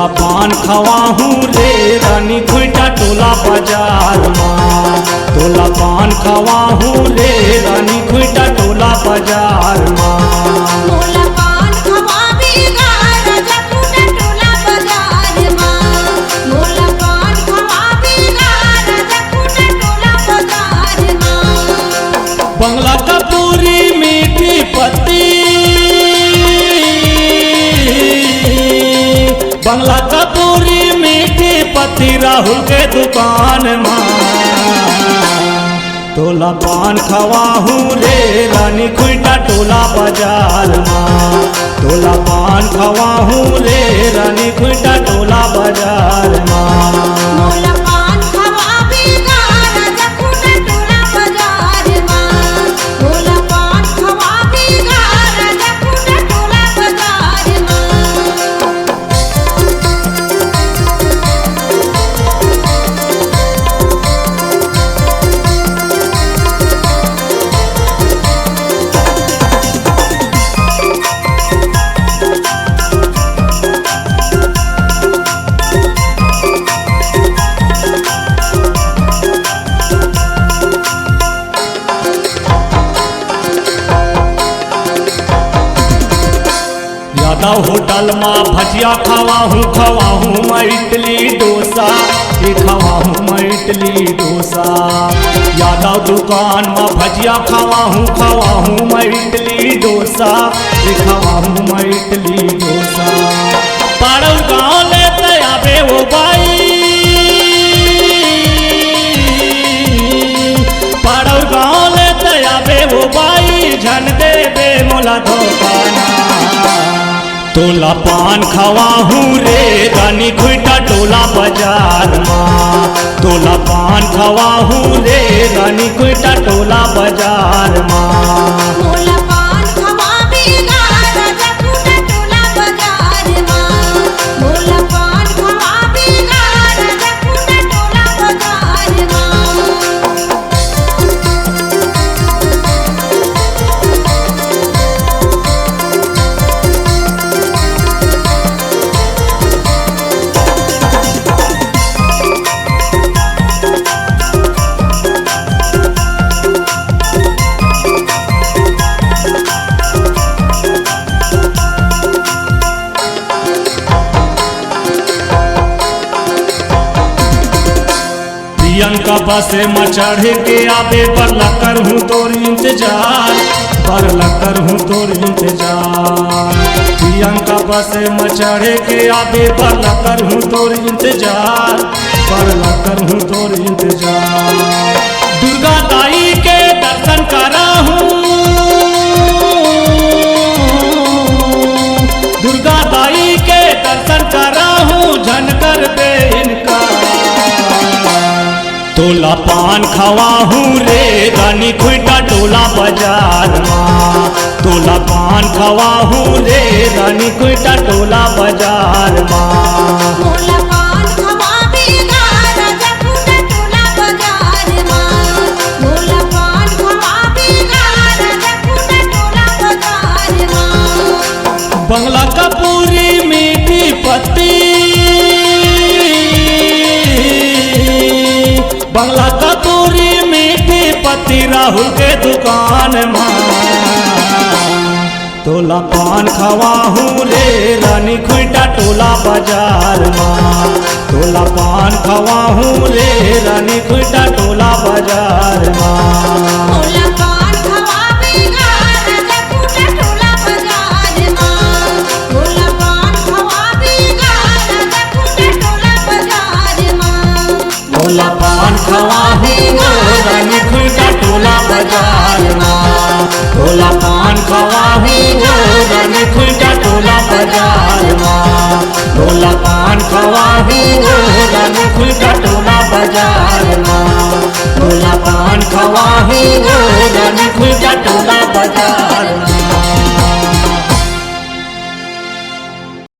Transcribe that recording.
तोला पान खवाहू रे रानी खुटा टोला बाजार माँ। तोला पान खवाहू रे रानी खुटा टोला बाजार माँ। मोला पान खवाबेगा राजा खुटा टोला बाजार माँ। मोला पान खवाबेगा राजा खुटा टोला बाजार माँ। बंगला का पूरी मीठी पत्ती, बंगला का पूरी मीठी पत्ती राहुल के दुकान माँ। तोला पान खवाहू रे रानी खुटा टोला बाजार माँ। तोला पान खवाहू रे रानी खुटा टोला बाजार माँ। मोला पान खवाबेगा राजा खुटा टोला बाजार माँ। मोला पान खवाबेगा राजा खुटा टोला बाजार माँ। यादव होटल माँ भजिया खवाहू मैं इडली डोसा, ये खवाहू मैं इडली डोसा। यादव दुकान माँ भजिया खवाहू मैं इडली डोसा, ये खवाहू मैं इडली डोसा। पाड़व गाँव लेते आवे वो बाई, पाड़व गाँव लेते आवे वो बाई झन देवे मोला धोखाना। तोला पान खवाहू रे रानी खुटा टोला बाजार माँ। तोला पान खवाहू रे रानी खुटा टोला बाजार माँ। मोला पान खवाबेगा राजा खुटा टोला बाजार माँ। मोला पान खवाबेगा राजा खुटा टोला बाजार माँ। प्रियंका बसे में चढ़ के आवे बरला करहूँ तोर इंतजार, बरला करहूँ तोर इंतजार। प्रियंका बसे में चढ़ के आवे बरला करहूँ तोर इंतजार, बरला करहूँ तोर इंतजार। दुर्गा दाई के दर्शन कराहूँ, दुर्गा दाई के दर्शन कराहूँ झन कर दे इनका। तोला पान खवाहू रे रानी खुटा टोला बाजार माँ। तोला पान खवाहू रे रानी खुटा टोला बाजार माँ। मोला पान खवाबेगा राजा खुटा टोला बाजार माँ। मोला पान खवाबेगा राजा खुटा टोला बाजार माँ। बंगला का पूरी मीठी पत्ती, बंगला का पूरी मीठी पत्ती राहुल के दुकान माँ। तोला पान खवाहू रे रानी खुटा टोला बाजार माँ। तोला पान खवाहू रे रानी खुटा टोला बाजार माँ। मोला पान खवाबेगा राजा खुटा टोला बाजार माँ। मोला पान खवाबेगा राजा खुटा टोला बाजार माँ। तोला पान खवाहू रानी खुटा टोला बाजार माँ। तोला पान खवाहू रानी खुटा टोला बाजार माँ। तोला पान खवाहू रानी खुटा टोला बाजार माँ। तोला पान खवाहू